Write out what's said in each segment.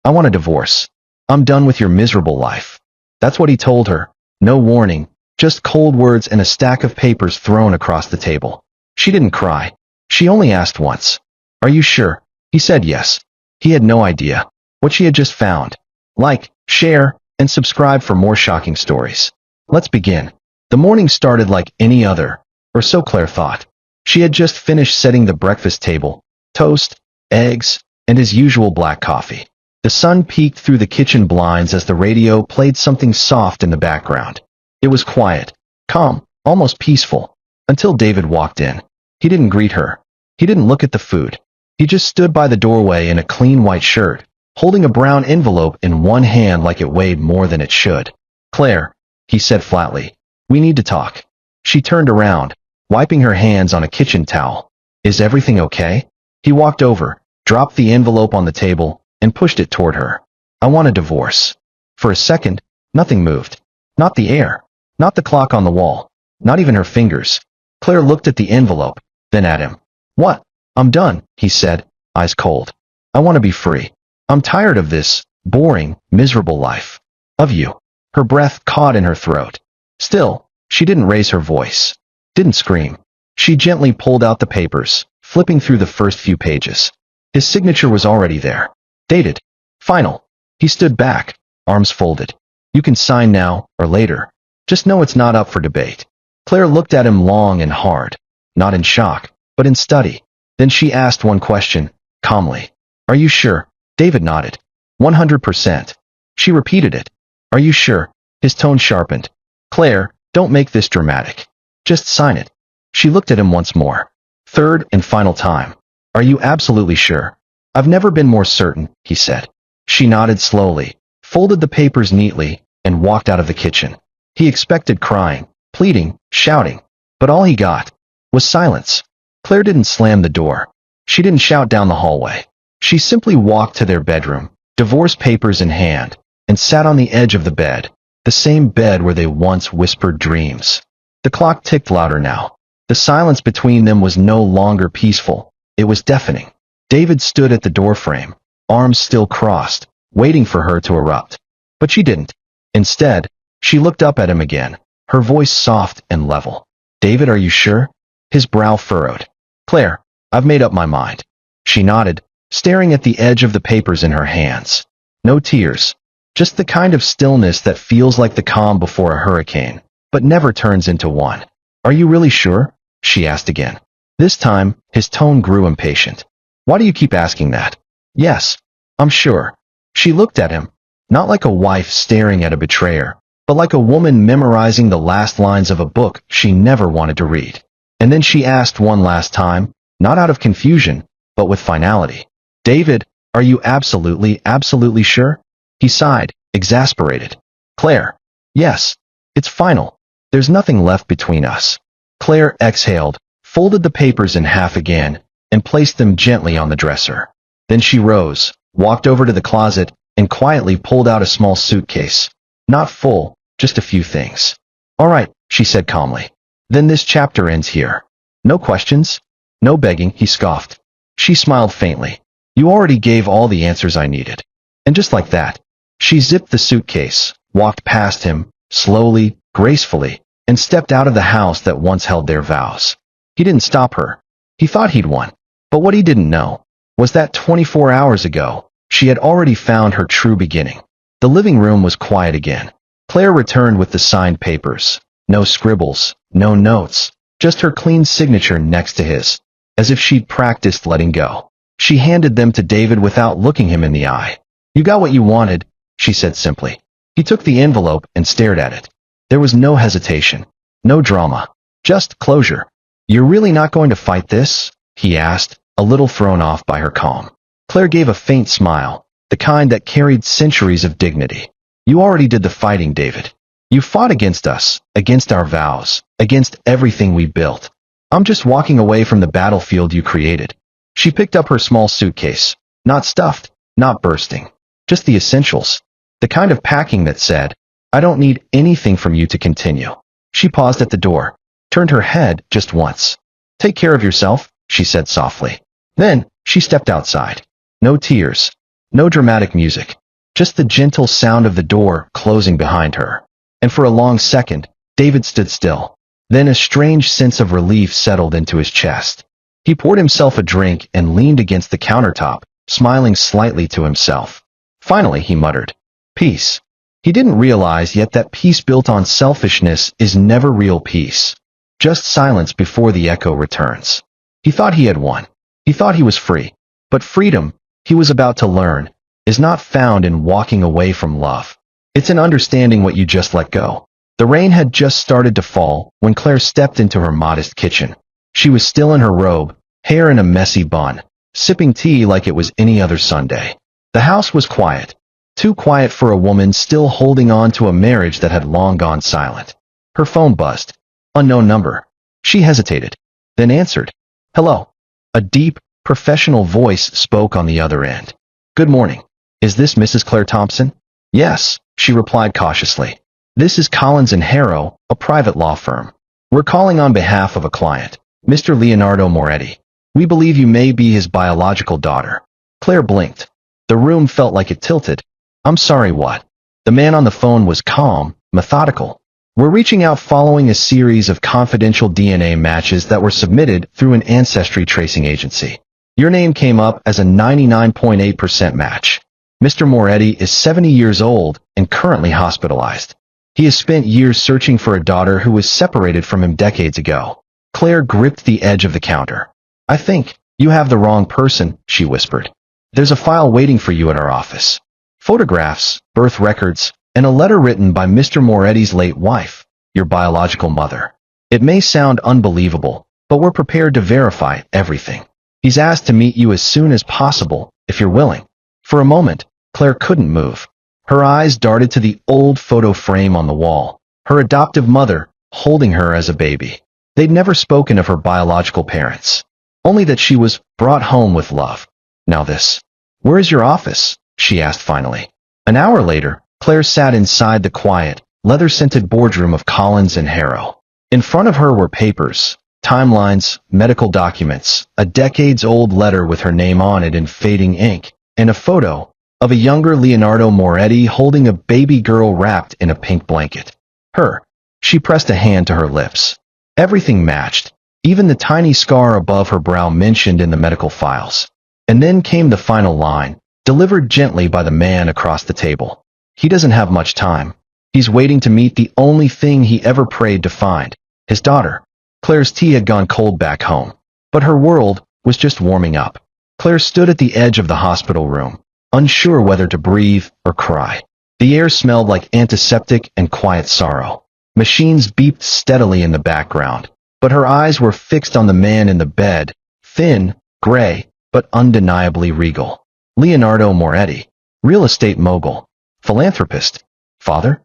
I want a divorce. I'm done with your miserable life. That's what he told her. No warning, just cold words and a stack of papers thrown across the table. She didn't cry. She only asked once. Are you sure? He said yes. He had no idea what she had just found. Like, share, and subscribe for more shocking stories. Let's begin. The morning started like any other, or so Claire thought. She had just finished setting the breakfast table, toast, eggs, and his usual black coffee. The sun peeked through the kitchen blinds as the radio played something soft in the background. It was quiet, calm, almost peaceful, until David walked in. He didn't greet her. He didn't look at the food. He just stood by the doorway in a clean white shirt, holding a brown envelope in one hand like it weighed more than it should. Claire, he said flatly, we need to talk. She turned around, wiping her hands on a kitchen towel. Is everything okay? He walked over, dropped the envelope on the table, and pushed it toward her. I want a divorce. For a second, nothing moved. Not the air. Not the clock on the wall. Not even her fingers. Claire looked at the envelope, then at him. What? I'm done, he said, eyes cold. I want to be free. I'm tired of this boring, miserable life. Of you. Her breath caught in her throat. Still, she didn't raise her voice. Didn't scream. She gently pulled out the papers, flipping through the first few pages. His signature was already there. Dated. Final. He stood back, arms folded. You can sign now, or later. Just know it's not up for debate. Claire looked at him long and hard. Not in shock, but in study. Then she asked one question, calmly. Are you sure? David nodded. 100%. She repeated it. Are you sure? His tone sharpened. Claire, don't make this dramatic. Just sign it. She looked at him once more. Third and final time. Are you absolutely sure? I've never been more certain, he said. She nodded slowly, folded the papers neatly, and walked out of the kitchen. He expected crying, pleading, shouting, but all he got was silence. Claire didn't slam the door. She didn't shout down the hallway. She simply walked to their bedroom, divorce papers in hand, and sat on the edge of the bed, the same bed where they once whispered dreams. The clock ticked louder now. The silence between them was no longer peaceful. It was deafening. David stood at the doorframe, arms still crossed, waiting for her to erupt. But she didn't. Instead, she looked up at him again, her voice soft and level. David, are you sure? His brow furrowed. Claire, I've made up my mind. She nodded, staring at the edge of the papers in her hands. No tears. Just the kind of stillness that feels like the calm before a hurricane, but never turns into one. Are you really sure? She asked again. This time, his tone grew impatient. Why do you keep asking that? Yes, I'm sure. She looked at him, not like a wife staring at a betrayer, but like a woman memorizing the last lines of a book she never wanted to read. And then she asked one last time, not out of confusion, but with finality. David, are you absolutely sure? He sighed, exasperated. Claire, yes, it's final. There's nothing left between us. Claire exhaled, folded the papers in half again, and placed them gently on the dresser. Then she rose, walked over to the closet, and quietly pulled out a small suitcase. Not full, just a few things. All right, she said calmly. Then this chapter ends here. No questions? No begging, he scoffed. She smiled faintly. You already gave all the answers I needed. And just like that, she zipped the suitcase, walked past him, slowly, gracefully, and stepped out of the house that once held their vows. He didn't stop her. He thought he'd won. But what he didn't know was that 24 hours ago, she had already found her true beginning. The living room was quiet again. Claire returned with the signed papers. No scribbles, no notes, just her clean signature next to his, as if she'd practiced letting go. She handed them to David without looking him in the eye. You got what you wanted, she said simply. He took the envelope and stared at it. There was no hesitation, no drama, just closure. You're really not going to fight this? He asked, a little thrown off by her calm. Claire gave a faint smile, the kind that carried centuries of dignity. You already did the fighting, David. You fought against us, against our vows, against everything we built. I'm just walking away from the battlefield you created. She picked up her small suitcase, not stuffed, not bursting, just the essentials. The kind of packing that said, I don't need anything from you to continue. She paused at the door, turned her head just once. Take care of yourself, she said softly. Then, she stepped outside. No tears, No dramatic music. Just the gentle sound of the door closing behind her. And for a long second, David stood still. Then a strange sense of relief settled into his chest. He poured himself a drink and leaned against the countertop, smiling slightly to himself. Finally, he muttered, "Peace." He didn't realize yet that peace built on selfishness is never real peace. Just silence before the echo returns. He thought he had won. He thought he was free. But freedom, he was about to learn, is not found in walking away from love. It's in understanding what you just let go. The rain had just started to fall when Claire stepped into her modest kitchen. She was still in her robe, hair in a messy bun, sipping tea like it was any other Sunday. The house was quiet. Too quiet for a woman still holding on to a marriage that had long gone silent. Her phone buzzed. Unknown number. She hesitated, then answered. "Hello." A deep, professional voice spoke on the other end. "Good morning. Is this Mrs. Claire Thompson?" "Yes," she replied cautiously. "This is Collins and Harrow, a private law firm. We're calling on behalf of a client, Mr. Leonardo Moretti. We believe you may be his biological daughter." Claire blinked. The room felt like it tilted. "I'm sorry, what?" The man on the phone was calm, methodical. "We're reaching out following a series of confidential DNA matches that were submitted through an ancestry tracing agency. Your name came up as a 99.8% match. Mr. Moretti is 70 years old and currently hospitalized. He has spent years searching for a daughter who was separated from him decades ago." Claire gripped the edge of the counter. "I think you have the wrong person," she whispered. "There's a file waiting for you at our office. Photographs, birth records, and a letter written by Mr. Moretti's late wife, your biological mother. It may sound unbelievable, but we're prepared to verify everything. He's asked to meet you as soon as possible, if you're willing." For a moment, Claire couldn't move. Her eyes darted to the old photo frame on the wall, her adoptive mother holding her as a baby. They'd never spoken of her biological parents, only that she was brought home with love. Now this. "Where is your office?" she asked finally. An hour later, Claire sat inside the quiet, leather-scented boardroom of Collins and Harrow. In front of her were papers, timelines, medical documents, a decades-old letter with her name on it in fading ink, and a photo of a younger Leonardo Moretti holding a baby girl wrapped in a pink blanket. Her. She pressed a hand to her lips. Everything matched, even the tiny scar above her brow mentioned in the medical files. And then came the final line, delivered gently by the man across the table. "He doesn't have much time. He's waiting to meet the only thing he ever prayed to find, his daughter." Claire's tea had gone cold back home, but her world was just warming up. Claire stood at the edge of the hospital room, unsure whether to breathe or cry. The air smelled like antiseptic and quiet sorrow. Machines beeped steadily in the background, but her eyes were fixed on the man in the bed, thin, gray, but undeniably regal. Leonardo Moretti, real estate mogul, philanthropist, father?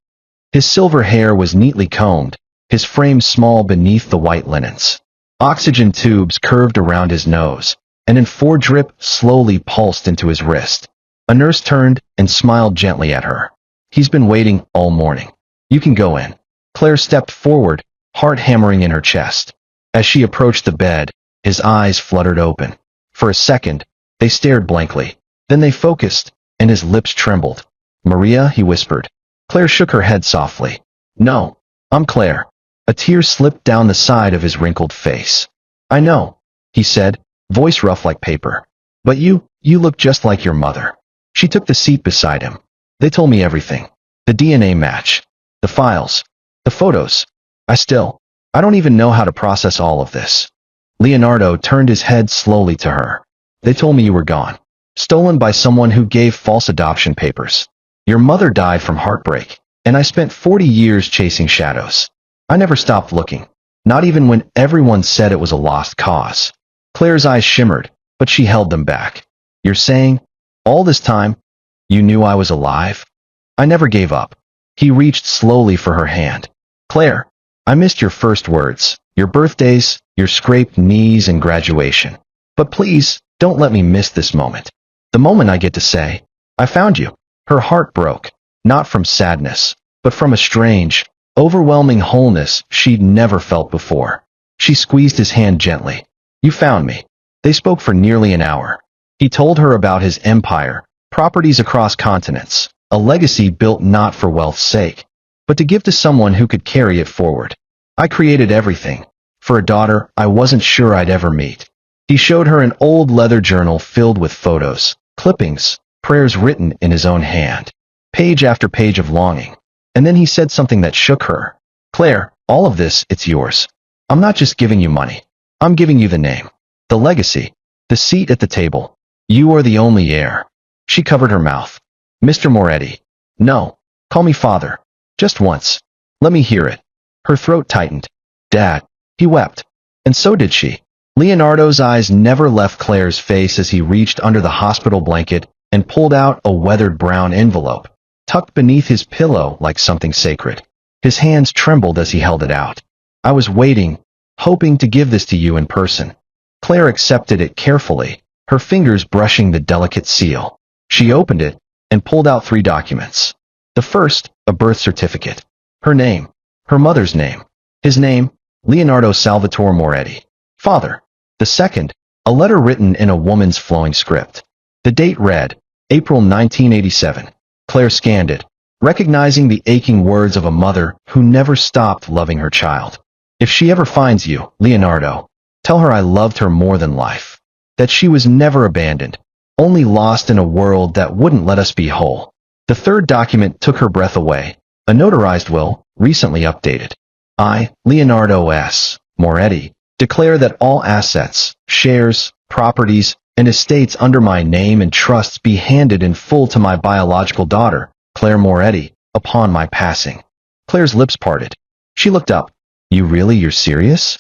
His silver hair was neatly combed, his frame small beneath the white linens. Oxygen tubes curved around his nose, and in drip slowly pulsed into his wrist. A nurse turned and smiled gently at her. "He's been waiting all morning. You can go in." Claire stepped forward, heart hammering in her chest. As she approached the bed, his eyes fluttered open. For a second, they stared blankly. Then they focused, and his lips trembled. "Maria," he whispered. Claire shook her head softly. "No, I'm Claire." A tear slipped down the side of his wrinkled face. "I know," he said, voice rough like paper. "But you look just like your mother." She took the seat beside him. "They told me everything. The DNA match. The files. The photos. I don't even know how to process all of this." Leonardo turned his head slowly to her. "They told me you were gone. Stolen by someone who gave false adoption papers. Your mother died from heartbreak, and I spent 40 years chasing shadows. I never stopped looking, not even when everyone said it was a lost cause." Claire's eyes shimmered, but she held them back. "You're saying, all this time, you knew I was alive?" "I never gave up." He reached slowly for her hand. "Claire, I missed your first words, your birthdays, your scraped knees and graduation. But please, don't let me miss this moment. The moment I get to say, I found you." Her heart broke, not from sadness, but from a strange, overwhelming wholeness she'd never felt before. She squeezed his hand gently. "You found me." They spoke for nearly an hour. He told her about his empire, properties across continents, a legacy built not for wealth's sake, but to give to someone who could carry it forward. I created everything for a daughter I wasn't sure I'd ever meet. He showed her an old leather journal filled with photos, clippings, prayers written in his own hand, page after page of longing. And then he said something that shook her. Claire, all of this, it's yours. I'm not just giving you money. I'm giving you the name, the legacy, the seat at the table. You are the only heir. She covered her mouth. Mr. Moretti. No, call me father. Just once. Let me hear it. Her throat tightened. Dad. He wept. And so did she. Leonardo's eyes never left Claire's face as he reached under the hospital blanket and pulled out a weathered brown envelope, tucked beneath his pillow like something sacred. His hands trembled as he held it out. I was waiting, hoping to give this to you in person. Claire accepted it carefully, her fingers brushing the delicate seal. She opened it and pulled out 3 documents. The first, a birth certificate. Her name, her mother's name. His name, Leonardo Salvatore Moretti. Father. The second, a letter written in a woman's flowing script. The date read, April 1987. Claire scanned it, recognizing the aching words of a mother who never stopped loving her child. If she ever finds you, Leonardo, tell her I loved her more than life. That she was never abandoned, only lost in a world that wouldn't let us be whole. The third document took her breath away, a notarized will, recently updated. I, Leonardo S. Moretti, declare that all assets, shares, properties, and estates under my name and trusts be handed in full to my biological daughter, Claire Moretti, upon my passing. Claire's lips parted. She looked up. You're serious?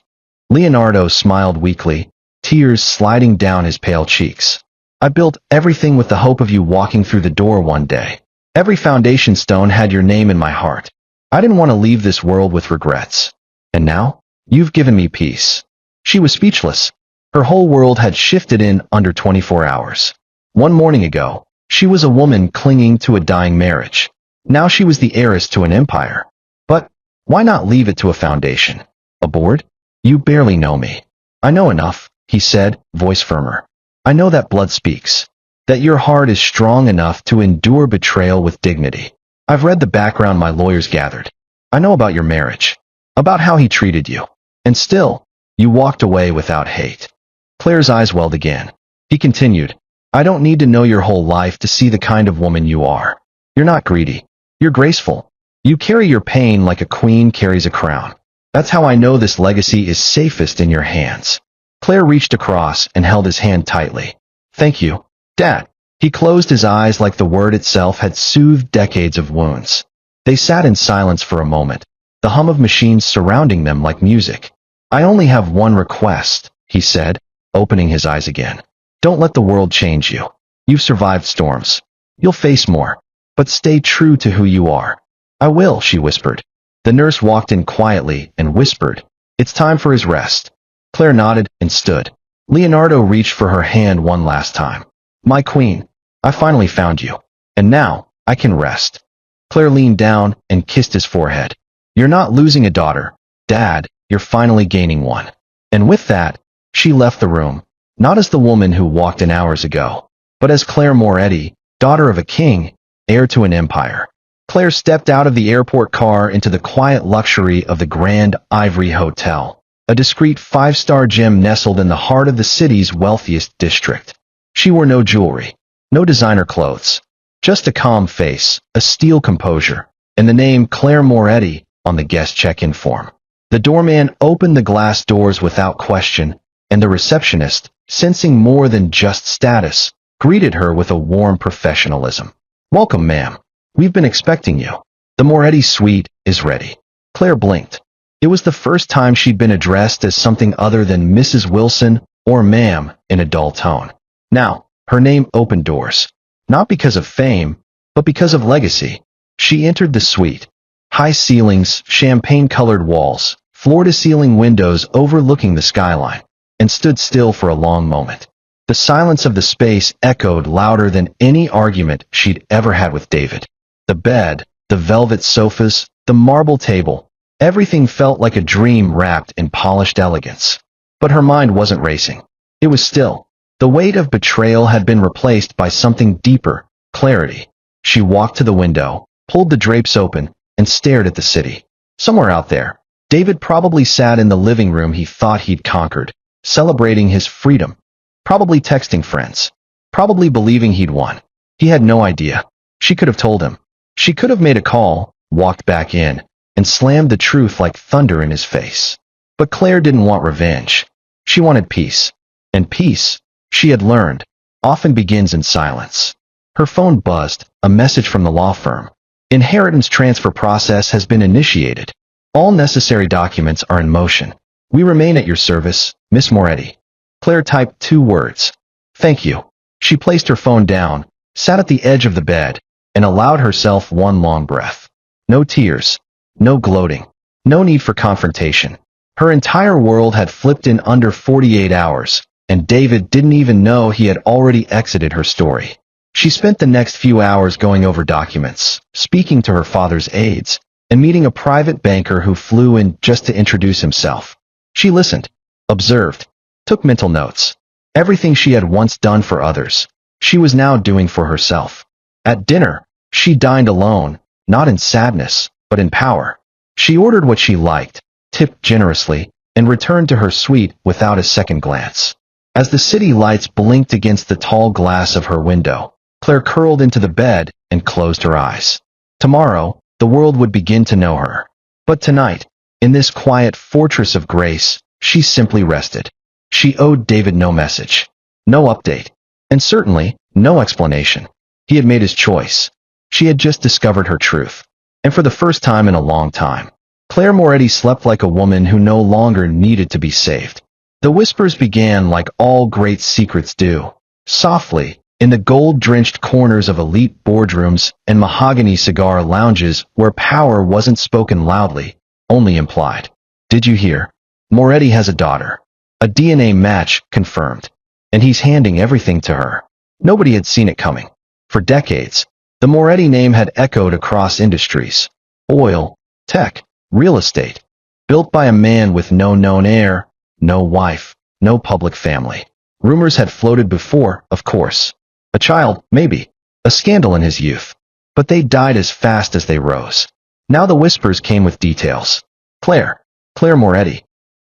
Leonardo smiled weakly, tears sliding down his pale cheeks. I built everything with the hope of you walking through the door one day. Every foundation stone had your name in my heart. I didn't want to leave this world with regrets. And now, you've given me peace. She was speechless. Her whole world had shifted in under 24 hours. 1 morning ago, she was a woman clinging to a dying marriage. Now she was the heiress to an empire. But why not leave it to a foundation? A board? You barely know me. I know enough, he said, voice firmer. I know that blood speaks. That your heart is strong enough to endure betrayal with dignity. I've read the background my lawyers gathered. I know about your marriage. About how he treated you. And still, you walked away without hate. Claire's eyes welled again. He continued, I don't need to know your whole life to see the kind of woman you are. You're not greedy. You're graceful. You carry your pain like a queen carries a crown. That's how I know this legacy is safest in your hands. Claire reached across and held his hand tightly. Thank you, Dad. He closed his eyes like the word itself had soothed decades of wounds. They sat in silence for a moment, the hum of machines surrounding them like music. I only have one request, he said, opening his eyes again. Don't let the world change you. You've survived storms. You'll face more. But stay true to who you are. I will, she whispered. The nurse walked in quietly and whispered, It's time for his rest. Claire nodded and stood. Leonardo reached for her hand one last time. My queen, I finally found you. And now, I can rest. Claire leaned down and kissed his forehead. You're not losing a daughter, Dad. You're finally gaining one. And with that, she left the room, not as the woman who walked in hours ago, but as Claire Moretti, daughter of a king, heir to an empire. Claire stepped out of the airport car into the quiet luxury of the Grand Ivory Hotel, a discreet 5-star gem nestled in the heart of the city's wealthiest district. She wore no jewelry, no designer clothes, just a calm face, a steel composure, and the name Claire Moretti on the guest check-in form. The doorman opened the glass doors without question, and the receptionist, sensing more than just status, greeted her with a warm professionalism. Welcome, ma'am. We've been expecting you. The Moretti suite is ready. Claire blinked. It was the first time she'd been addressed as something other than Mrs. Wilson or ma'am in a dull tone. Now, her name opened doors. Not because of fame, but because of legacy. She entered the suite. High ceilings, champagne-colored walls, floor-to-ceiling windows overlooking the skyline, and stood still for a long moment. The silence of the space echoed louder than any argument she'd ever had with David. The bed, the velvet sofas, the marble table, everything felt like a dream wrapped in polished elegance. But her mind wasn't racing. It was still. The weight of betrayal had been replaced by something deeper, clarity. She walked to the window, pulled the drapes open, and stared at the city. Somewhere out there, David probably sat in the living room he thought he'd conquered, celebrating his freedom, probably texting friends, probably believing he'd won. He had no idea. She could have told him. She could have made a call, walked back in, and slammed the truth like thunder in his face. But Claire didn't want revenge. She wanted peace. And peace, she had learned, often begins in silence. Her phone buzzed, a message from the law firm. Inheritance transfer process has been initiated. All necessary documents are in motion. We remain at your service, Miss Moretti. Claire typed 2 words. Thank you. She placed her phone down, sat at the edge of the bed, and allowed herself one long breath. No tears. No gloating. No need for confrontation. Her entire world had flipped in under 48 hours, and David didn't even know he had already exited her story. She spent the next few hours going over documents, speaking to her father's aides, and meeting a private banker who flew in just to introduce himself. She listened, observed, took mental notes. Everything she had once done for others, she was now doing for herself. At dinner, she dined alone, not in sadness, but in power. She ordered what she liked, tipped generously, and returned to her suite without a second glance. As the city lights blinked against the tall glass of her window, Claire curled into the bed and closed her eyes. Tomorrow, the world would begin to know her. But tonight, in this quiet fortress of grace, she simply rested. She owed David no message, no update, and certainly no explanation. He had made his choice. She had just discovered her truth. And for the first time in a long time, Claire Moretti slept like a woman who no longer needed to be saved. The whispers began like all great secrets do, softly, in the gold-drenched corners of elite boardrooms and mahogany cigar lounges where power wasn't spoken loudly, only implied. Did you hear? Moretti has a daughter. A DNA match confirmed. And he's handing everything to her. Nobody had seen it coming. For decades, the Moretti name had echoed across industries. Oil, tech, real estate. Built by a man with no known heir, no wife, no public family. Rumors had floated before, of course. A child, maybe. A scandal in his youth. But they died as fast as they rose. Now the whispers came with details. Claire Moretti.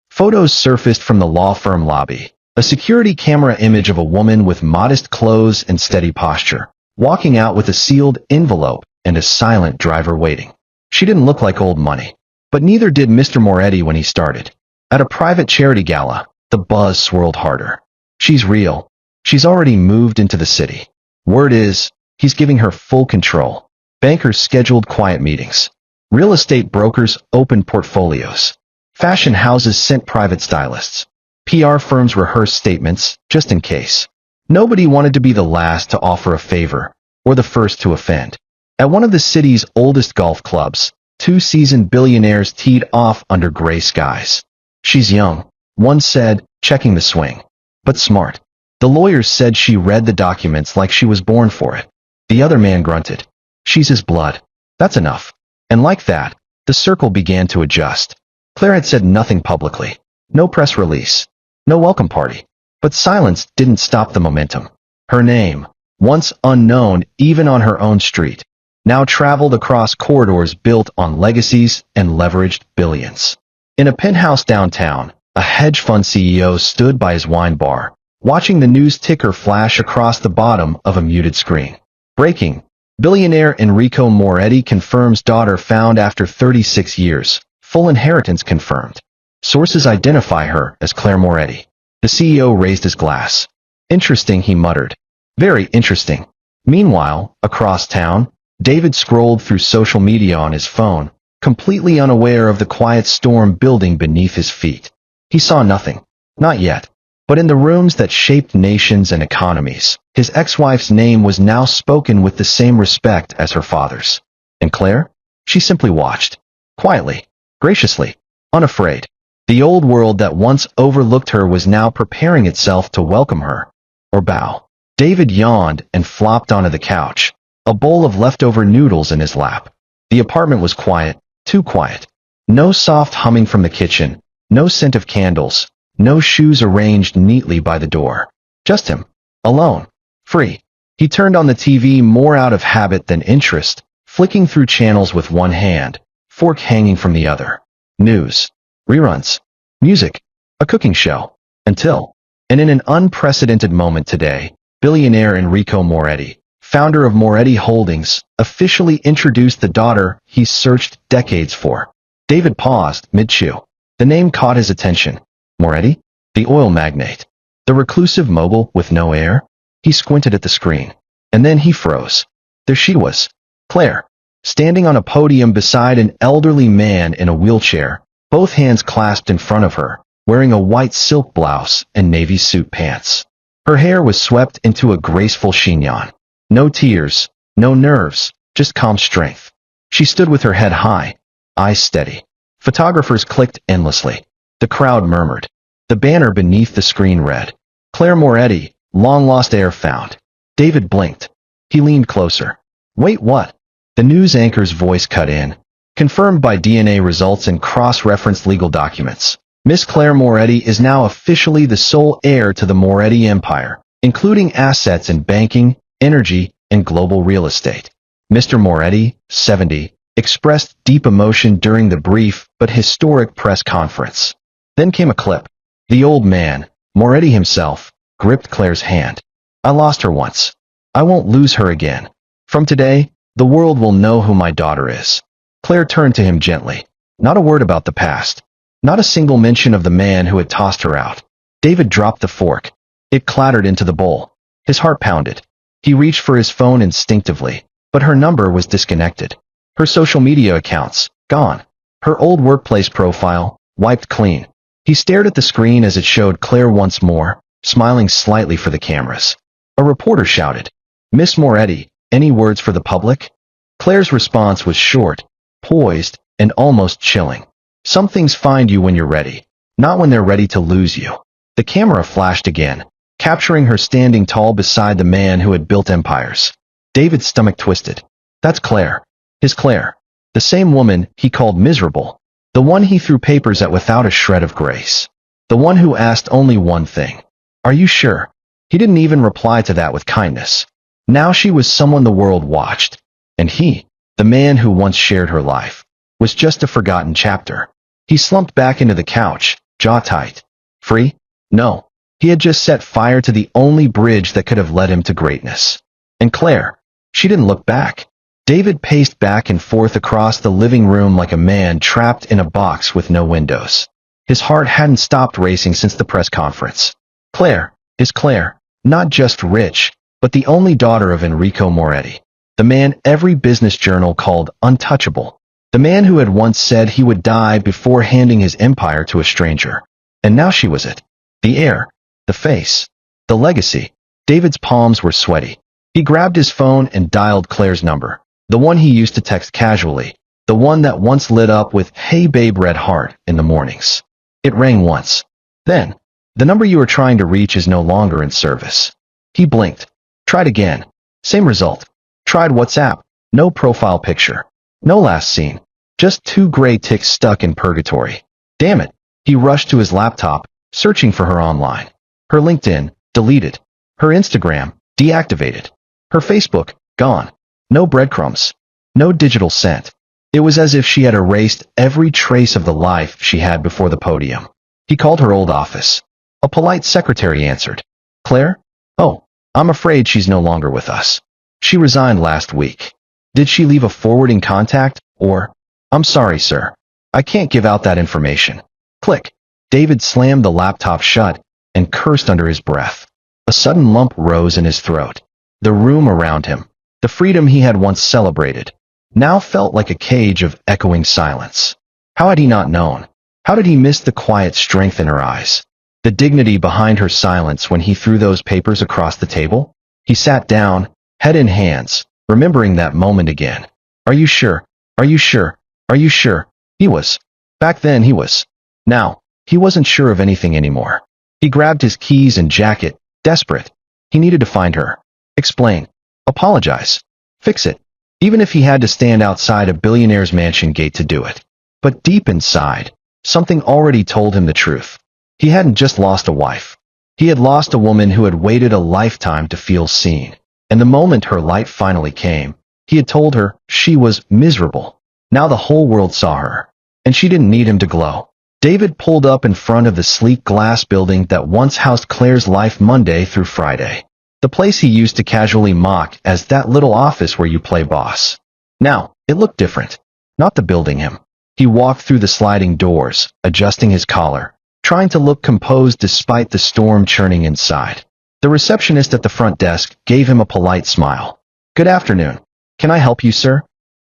Photos surfaced from the law firm lobby. A security camera image of a woman with modest clothes and steady posture, walking out with a sealed envelope and a silent driver waiting. She didn't look like old money. But neither did Mr. Moretti when he started. At a private charity gala, the buzz swirled harder. She's real. She's already moved into the city. Word is, he's giving her full control. Bankers scheduled quiet meetings. Real estate brokers opened portfolios. Fashion houses sent private stylists. PR firms rehearsed statements, just in case. Nobody wanted to be the last to offer a favor, or the first to offend. At one of the city's oldest golf clubs, 2 seasoned billionaires teed off under gray skies. She's young, one said, checking the swing. But smart. The lawyers said she read the documents like she was born for it. The other man grunted. She's his blood. That's enough. And like that, the circle began to adjust. Claire had said nothing publicly. No press release. No welcome party. But silence didn't stop the momentum. Her name, once unknown even on her own street, now traveled across corridors built on legacies and leveraged billions. In a penthouse downtown, a hedge fund CEO stood by his wine bar, watching the news ticker flash across the bottom of a muted screen. Breaking. Billionaire Enrico Moretti confirms daughter found after 36 years. Full inheritance confirmed. Sources identify her as Claire Moretti. The CEO raised his glass. Interesting, he muttered. Very interesting. Meanwhile, across town, David scrolled through social media on his phone, completely unaware of the quiet storm building beneath his feet. He saw nothing. Not yet. But in the rooms that shaped nations and economies, his ex-wife's name was now spoken with the same respect as her father's. And Claire? She simply watched. Quietly. Graciously. Unafraid. The old world that once overlooked her was now preparing itself to welcome her. Or bow. David yawned and flopped onto the couch, a bowl of leftover noodles in his lap. The apartment was quiet, too quiet. No soft humming from the kitchen, no scent of candles, no shoes arranged neatly by the door. Just him. Alone. Free. He turned on the TV more out of habit than interest, flicking through channels with one hand, fork hanging from the other. News, reruns, music, a cooking show, until, and in an unprecedented moment today, billionaire Enrico Moretti, founder of Moretti Holdings, officially introduced the daughter he searched decades for. David paused mid-chew. The name caught his attention. Moretti? The oil magnate. The reclusive mogul with no heir? He squinted at the screen. And then he froze. There she was. Claire, standing on a podium beside an elderly man in a wheelchair, both hands clasped in front of her, wearing a white silk blouse and navy suit pants. Her hair was swept into a graceful chignon. No tears, no nerves, just calm strength. She stood with her head high, eyes steady. Photographers clicked endlessly. The crowd murmured. The banner beneath the screen read, Claire Moretti, long-lost heir found. David blinked. He leaned closer. Wait, what? The news anchor's voice cut in. Confirmed by DNA results and cross-referenced legal documents. Miss Claire Moretti is now officially the sole heir to the Moretti empire, including assets in banking, energy, and global real estate. Mr. Moretti, 70, expressed deep emotion during the brief but historic press conference. Then came a clip. The old man, Moretti himself, gripped Claire's hand. I lost her once. I won't lose her again. From today, the world will know who my daughter is. Claire turned to him gently. Not a word about the past. Not a single mention of the man who had tossed her out. David dropped the fork. It clattered into the bowl. His heart pounded. He reached for his phone instinctively, but her number was disconnected. Her social media accounts, gone. Her old workplace profile, wiped clean. He stared at the screen as it showed Claire once more, smiling slightly for the cameras. A reporter shouted, Miss Moretti, any words for the public? Claire's response was short, poised, and almost chilling. Some things find you when you're ready, not when they're ready to lose you. The camera flashed again, capturing her standing tall beside the man who had built empires. David's stomach twisted. That's Claire. His Claire. The same woman he called miserable. The one he threw papers at without a shred of grace. The one who asked only one thing. Are you sure? He didn't even reply to that with kindness. Now she was someone the world watched. And he, the man who once shared her life, was just a forgotten chapter. He slumped back into the couch, jaw tight. Free? No. He had just set fire to the only bridge that could have led him to greatness. And Claire, she didn't look back. David paced back and forth across the living room like a man trapped in a box with no windows. His heart hadn't stopped racing since the press conference. Claire, his Claire, not just rich, but the only daughter of Enrico Moretti, the man every business journal called untouchable, the man who had once said he would die before handing his empire to a stranger. And now she was it. The heir, the face, the legacy. David's palms were sweaty. He grabbed his phone and dialed Claire's number, the one he used to text casually, the one that once lit up with, "Hey babe, red heart," in the mornings. It rang once. Then, "The number you are trying to reach is no longer in service." He blinked. Tried again. Same result. Tried WhatsApp. No profile picture. No last seen. Just two gray ticks stuck in purgatory. Damn it. He rushed to his laptop, searching for her online. Her LinkedIn, deleted. Her Instagram, deactivated. Her Facebook, gone. No breadcrumbs. No digital scent. It was as if she had erased every trace of the life she had before the podium. He called her old office. A polite secretary answered. Claire? Oh, I'm afraid she's no longer with us. She resigned last week. Did she leave a forwarding contact, or? I'm sorry, sir. I can't give out that information. Click. David slammed the laptop shut and cursed under his breath. A sudden lump rose in his throat. The room around him, the freedom he had once celebrated, now felt like a cage of echoing silence. How had he not known? How did he miss the quiet strength in her eyes? The dignity behind her silence when he threw those papers across the table? He sat down, head in hands, remembering that moment again. Are you sure? Are you sure? Are you sure? He was. Back then he was. Now, he wasn't sure of anything anymore. He grabbed his keys and jacket, desperate. He needed to find her. Explain. Apologize. Fix it. Even if he had to stand outside a billionaire's mansion gate to do it. But deep inside, something already told him the truth. He hadn't just lost a wife. He had lost a woman who had waited a lifetime to feel seen. And the moment her light finally came, he had told her she was miserable. Now the whole world saw her, and she didn't need him to glow. David pulled up in front of the sleek glass building that once housed Claire's life Monday through Friday. The place he used to casually mock as that little office where you play boss. Now, it looked different. Not the building him. He walked through the sliding doors, adjusting his collar, trying to look composed despite the storm churning inside. The receptionist at the front desk gave him a polite smile. "Good afternoon. Can I help you, sir?"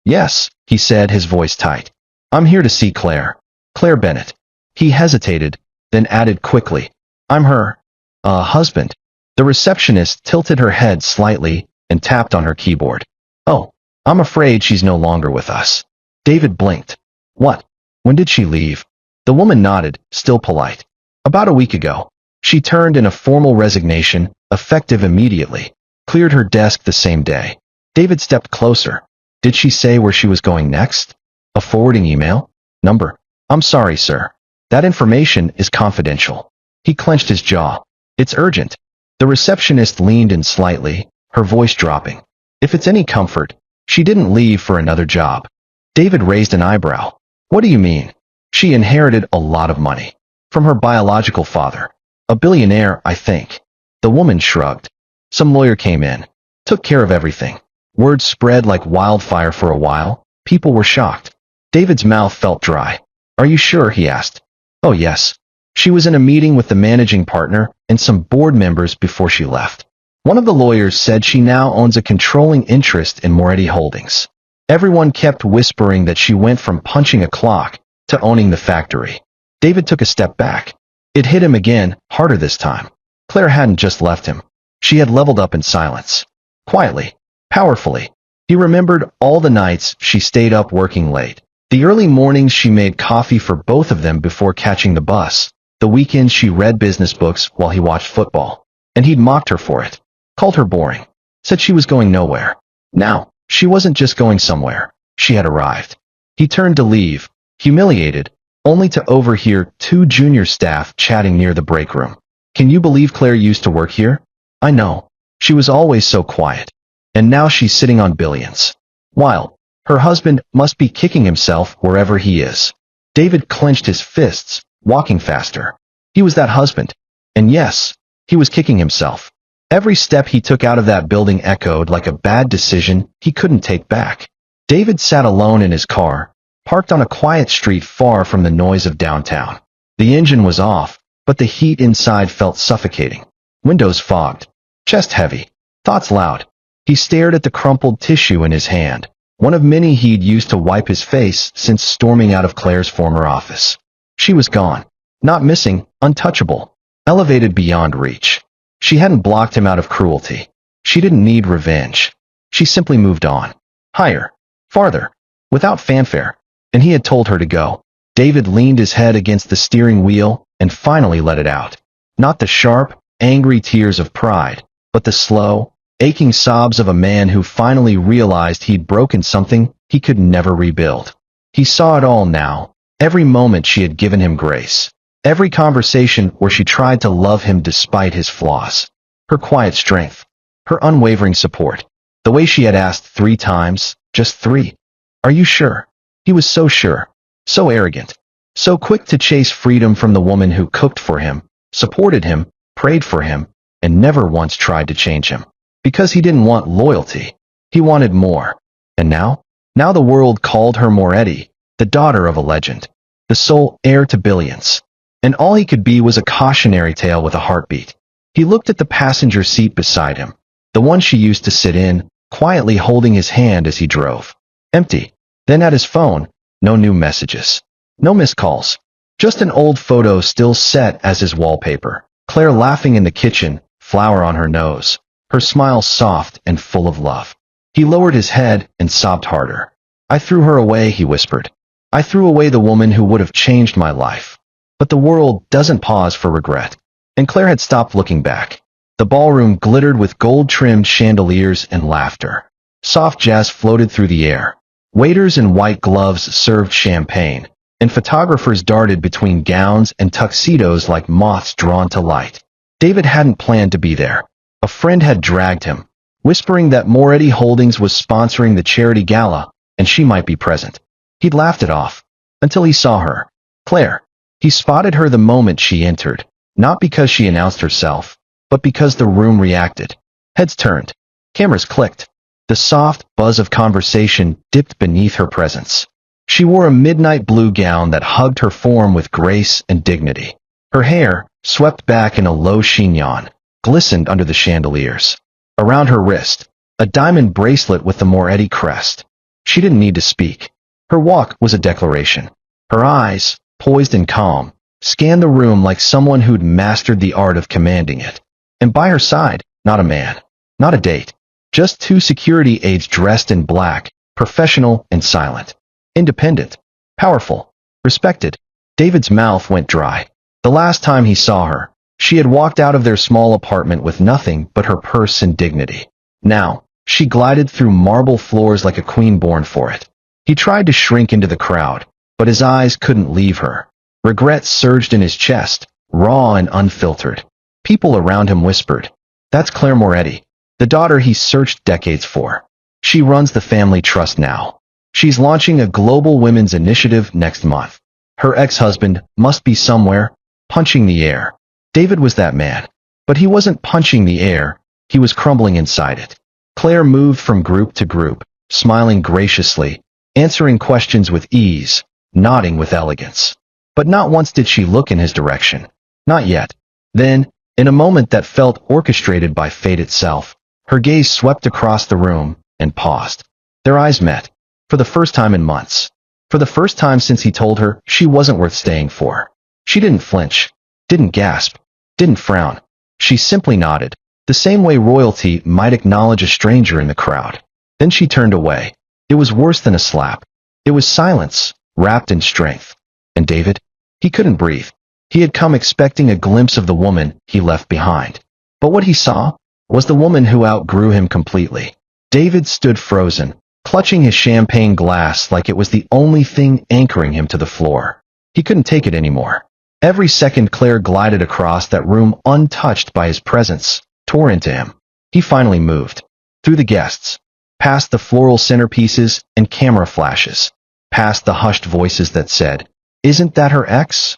"Yes," he said, his voice tight. "I'm here to see Claire. Claire Bennett." He hesitated, then added quickly, "I'm her husband." The receptionist tilted her head slightly and tapped on her keyboard. "Oh, I'm afraid she's no longer with us." David blinked. "What? When did she leave?" The woman nodded, still polite. "About a week ago." She turned in a formal resignation, effective immediately. Cleared her desk the same day. David stepped closer. "Did she say where she was going next?" "A forwarding email? Number?" "I'm sorry, sir. That information is confidential." He clenched his jaw. "It's urgent." The receptionist leaned in slightly, her voice dropping. "If it's any comfort, she didn't leave for another job." David raised an eyebrow. "What do you mean?" "She inherited a lot of money. From her biological father. A billionaire, I think." The woman shrugged. "Some lawyer came in. Took care of everything." Word spread like wildfire for a while. People were shocked. David's mouth felt dry. "Are you sure?" he asked. "Oh yes. She was in a meeting with the managing partner and some board members before she left. One of the lawyers said she now owns a controlling interest in Moretti Holdings." Everyone kept whispering that she went from punching a clock to owning the factory. David took a step back. It hit him again, harder this time. Claire hadn't just left him. She had leveled up in silence. Quietly. Powerfully. He remembered all the nights she stayed up working late. The early mornings she made coffee for both of them before catching the bus. The weekends she read business books while he watched football. And he'd mocked her for it. Called her boring. Said she was going nowhere. Now, she wasn't just going somewhere. She had arrived. He turned to leave, humiliated, only to overhear two junior staff chatting near the break room. "Can you believe Claire used to work here?" "I know. She was always so quiet. And now she's sitting on billions. Wild. Her husband must be kicking himself wherever he is." David clenched his fists, walking faster. He was that husband. And yes, he was kicking himself. Every step he took out of that building echoed like a bad decision he couldn't take back. David sat alone in his car, parked on a quiet street far from the noise of downtown. The engine was off, but the heat inside felt suffocating. Windows fogged. Chest heavy. Thoughts loud. He stared at the crumpled tissue in his hand, one of many he'd used to wipe his face since storming out of Claire's former office. She was gone. Not missing, untouchable. Elevated beyond reach. She hadn't blocked him out of cruelty. She didn't need revenge. She simply moved on. Higher. Farther. Without fanfare. And he had told her to go. David leaned his head against the steering wheel and finally let it out. Not the sharp, angry tears of pride, but the slow, aching sobs of a man who finally realized he'd broken something he could never rebuild. He saw it all now. Every moment she had given him grace. Every conversation where she tried to love him despite his flaws. Her quiet strength. Her unwavering support. The way she had asked 3 times, just 3. "Are you sure?" He was so sure. So arrogant. So quick to chase freedom from the woman who cooked for him, supported him, prayed for him, and never once tried to change him. Because he didn't want loyalty. He wanted more. And now? Now the world called her Moretti, the daughter of a legend. The sole heir to billions. And all he could be was a cautionary tale with a heartbeat. He looked at the passenger seat beside him, the one she used to sit in, quietly holding his hand as he drove. Empty. Then at his phone, no new messages. No missed calls. Just an old photo still set as his wallpaper. Claire laughing in the kitchen, flour on her nose. Her smile soft and full of love. He lowered his head and sobbed harder. "I threw her away," he whispered. "I threw away the woman who would have changed my life." But the world doesn't pause for regret. And Claire had stopped looking back. The ballroom glittered with gold-trimmed chandeliers and laughter. Soft jazz floated through the air. Waiters in white gloves served champagne, and photographers darted between gowns and tuxedos like moths drawn to light. David hadn't planned to be there. A friend had dragged him. whispering that Moretti Holdings was sponsoring the charity gala, and she might be present. He'd laughed it off, until he saw her. Claire. He spotted her the moment she entered, not because she announced herself, but because the room reacted. Heads turned. Cameras clicked. The soft buzz of conversation dipped beneath her presence. She wore a midnight blue gown that hugged her form with grace and dignity. Her hair, swept back in a low chignon, glistened under the chandeliers. Around her wrist, a diamond bracelet with the Moretti crest. She didn't need to speak. Her walk was a declaration. Her eyes, poised and calm, scanned the room like someone who'd mastered the art of commanding it. And by her side, not a man, not a date, just two security aides dressed in black, professional and silent. Independent, powerful, respected. David's mouth went dry. The last time he saw her, she had walked out of their small apartment with nothing but her purse and dignity. Now, she glided through marble floors like a queen born for it. He tried to shrink into the crowd, but his eyes couldn't leave her. Regret surged in his chest, raw and unfiltered. People around him whispered, "That's Claire Moretti, the daughter he searched decades for. She runs the family trust now. She's launching a global women's initiative next month. Her ex-husband must be somewhere, punching the air." David was that man. But he wasn't punching the air, he was crumbling inside it. Claire moved from group to group, smiling graciously, answering questions with ease, nodding with elegance. But not once did she look in his direction. Not yet. Then, in a moment that felt orchestrated by fate itself, her gaze swept across the room and paused. Their eyes met. For the first time in months. For the first time since he told her she wasn't worth staying for. She didn't flinch, didn't gasp, didn't frown. She simply nodded, the same way royalty might acknowledge a stranger in the crowd. Then she turned away. It was worse than a slap. It was silence, wrapped in strength. And David? He couldn't breathe. He had come expecting a glimpse of the woman he left behind. But what he saw was the woman who outgrew him completely. David stood frozen, clutching his champagne glass like it was the only thing anchoring him to the floor. He couldn't take it anymore. Every second Claire glided across that room untouched by his presence, tore into him. He finally moved. Through the guests. Past the floral centerpieces and camera flashes. Past the hushed voices that said, "Isn't that her ex?"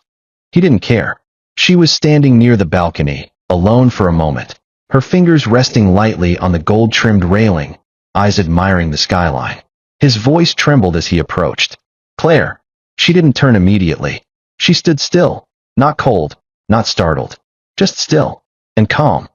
He didn't care. She was standing near the balcony, alone for a moment, her fingers resting lightly on the gold-trimmed railing, eyes admiring the skyline. His voice trembled as he approached. "Claire." She didn't turn immediately. She stood still, not cold, not startled, just still and calm.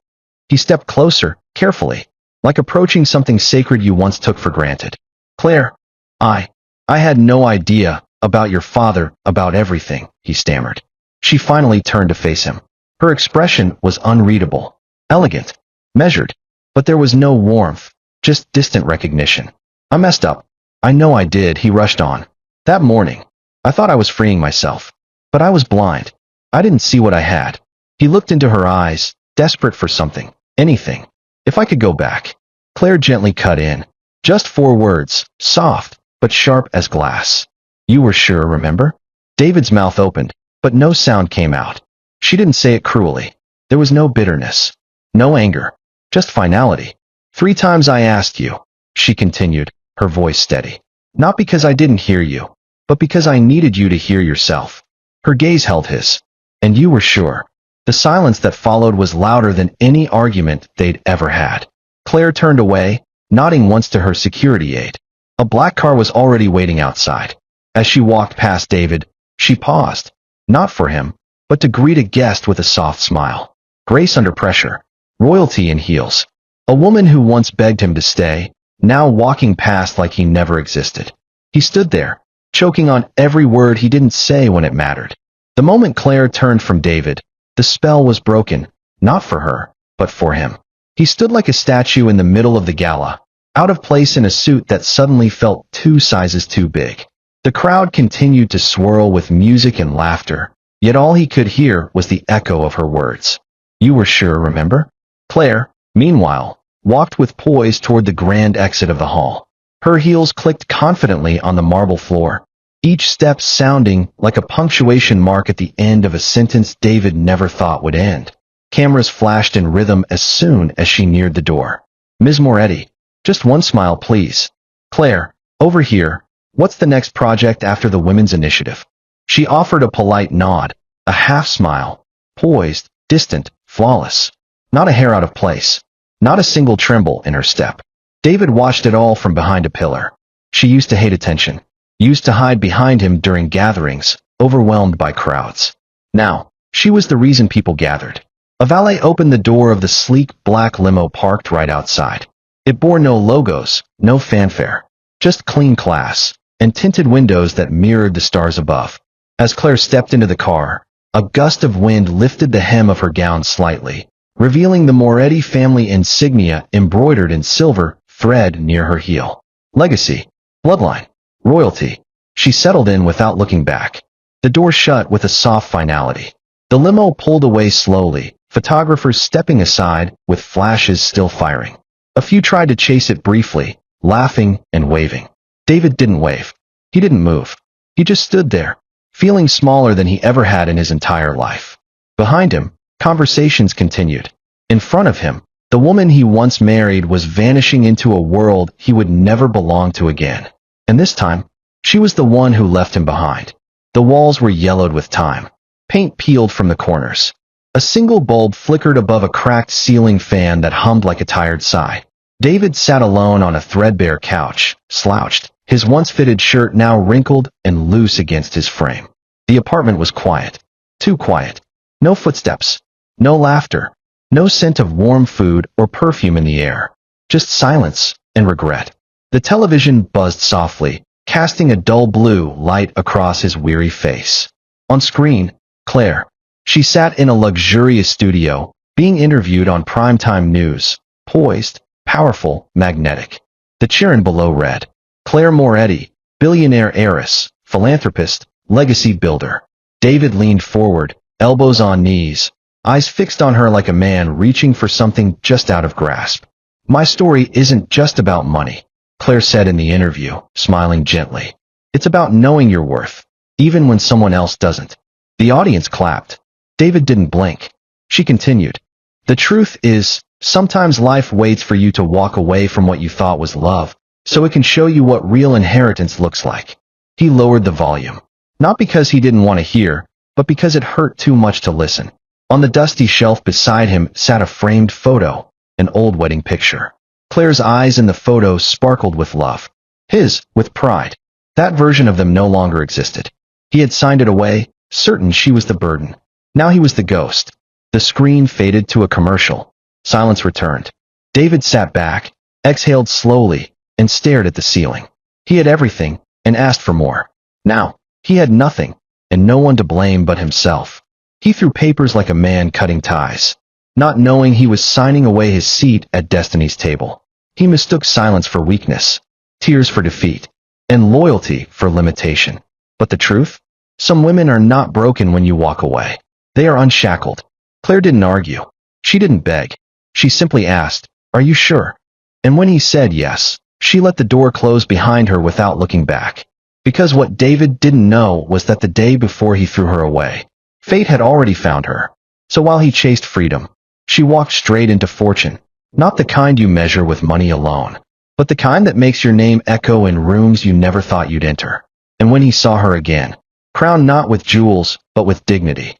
He stepped closer, carefully, like approaching something sacred you once took for granted. "Claire, I had no idea about your father, about everything," he stammered. She finally turned to face him. Her expression was unreadable, elegant, measured, but there was no warmth, just distant recognition. "I messed up. I know I did," he rushed on. "That morning, I thought I was freeing myself. But I was blind. I didn't see what I had." He looked into her eyes, desperate for something, anything. "If I could go back." Claire gently cut in. Just 4 words, soft, but sharp as glass. "You were sure, remember?" David's mouth opened, but no sound came out. She didn't say it cruelly. There was no bitterness, no anger, just finality. "3 times I asked you," she continued, her voice steady. "Not because I didn't hear you, but because I needed you to hear yourself." Her gaze held his. "And you were sure." The silence that followed was louder than any argument they'd ever had. Claire turned away, nodding once to her security aide. A black car was already waiting outside. As she walked past David, she paused. Not for him, but to greet a guest with a soft smile. Grace under pressure. Royalty in heels. A woman who once begged him to stay, now walking past like he never existed. He stood there, choking on every word he didn't say when it mattered. The moment Claire turned from David, the spell was broken, not for her, but for him. He stood like a statue in the middle of the gala, out of place in a suit that suddenly felt 2 sizes too big. The crowd continued to swirl with music and laughter, yet all he could hear was the echo of her words. "You were sure, remember?" Claire, meanwhile, walked with poise toward the grand exit of the hall. Her heels clicked confidently on the marble floor, each step sounding like a punctuation mark at the end of a sentence David never thought would end. Cameras flashed in rhythm as soon as she neared the door. Ms. Moretti, just one smile, please. Claire, over here. What's the next project after the Women's Initiative? She offered a polite nod, a half smile, poised, distant, flawless. Not a hair out of place. Not a single tremble in her step. David watched it all from behind a pillar. She used to hate attention. Used to hide behind him during gatherings, overwhelmed by crowds. Now, she was the reason people gathered. A valet opened the door of the sleek black limo parked right outside. It bore no logos, no fanfare. Just clean class, and tinted windows that mirrored the stars above. As Claire stepped into the car, a gust of wind lifted the hem of her gown slightly, revealing the Moretti family insignia embroidered in silver thread near her heel. Legacy, bloodline, royalty. She settled in without looking back. The door shut with a soft finality. The limo pulled away slowly, photographers stepping aside with flashes still firing. A few tried to chase it briefly, laughing and waving. David didn't wave. He didn't move. He just stood there, feeling smaller than he ever had in his entire life. Behind him, conversations continued. In front of him, the woman he once married was vanishing into a world he would never belong to again. And this time, she was the one who left him behind. The walls were yellowed with time. Paint peeled from the corners. A single bulb flickered above a cracked ceiling fan that hummed like a tired sigh. David sat alone on a threadbare couch, slouched, his once-fitted shirt now wrinkled and loose against his frame. The apartment was quiet. Too quiet. No footsteps. No laughter. No scent of warm food or perfume in the air. Just silence and regret. The television buzzed softly, casting a dull blue light across his weary face. On screen, Claire. She sat in a luxurious studio, being interviewed on primetime news, poised, powerful, magnetic. The cheering below read, Claire Moretti, billionaire heiress, philanthropist, legacy builder. David leaned forward, elbows on knees, eyes fixed on her like a man reaching for something just out of grasp. My story isn't just about money, Claire said in the interview, smiling gently. It's about knowing your worth, even when someone else doesn't. The audience clapped. David didn't blink. She continued. The truth is, sometimes life waits for you to walk away from what you thought was love, so it can show you what real inheritance looks like. He lowered the volume. Not because he didn't want to hear, but because it hurt too much to listen. On the dusty shelf beside him sat a framed photo, an old wedding picture. Claire's eyes in the photo sparkled with love. His, with pride. That version of them no longer existed. He had signed it away, certain she was the burden. Now he was the ghost. The screen faded to a commercial. Silence returned. David sat back, exhaled slowly, and stared at the ceiling. He had everything, and asked for more. Now, he had nothing, and no one to blame but himself. He threw papers like a man cutting ties. Not knowing he was signing away his seat at destiny's table. He mistook silence for weakness, tears for defeat, and loyalty for limitation. But the truth? Some women are not broken when you walk away. They are unshackled. Claire didn't argue. She didn't beg. She simply asked, "Are you sure?" And when he said yes, she let the door close behind her without looking back. Because what David didn't know was that the day before he threw her away, fate had already found her. So while he chased freedom, she walked straight into fortune. Not the kind you measure with money alone, but the kind that makes your name echo in rooms you never thought you'd enter. And when he saw her again, crowned not with jewels, but with dignity,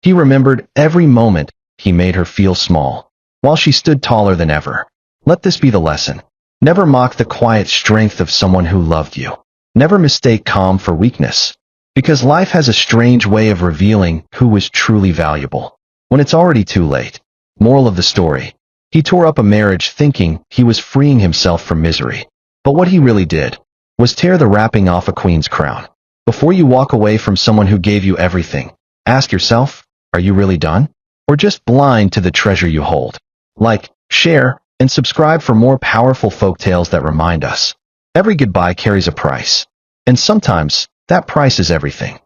he remembered every moment he made her feel small, while she stood taller than ever. Let this be the lesson. Never mock the quiet strength of someone who loved you. Never mistake calm for weakness. Because life has a strange way of revealing who was truly valuable, when it's already too late. Moral of the story. He tore up a marriage thinking he was freeing himself from misery. But what he really did was tear the wrapping off a queen's crown. Before you walk away from someone who gave you everything, ask yourself, are you really done? Or just blind to the treasure you hold? Like, share, and subscribe for more powerful folktales that remind us. Every goodbye carries a price. And sometimes, that price is everything.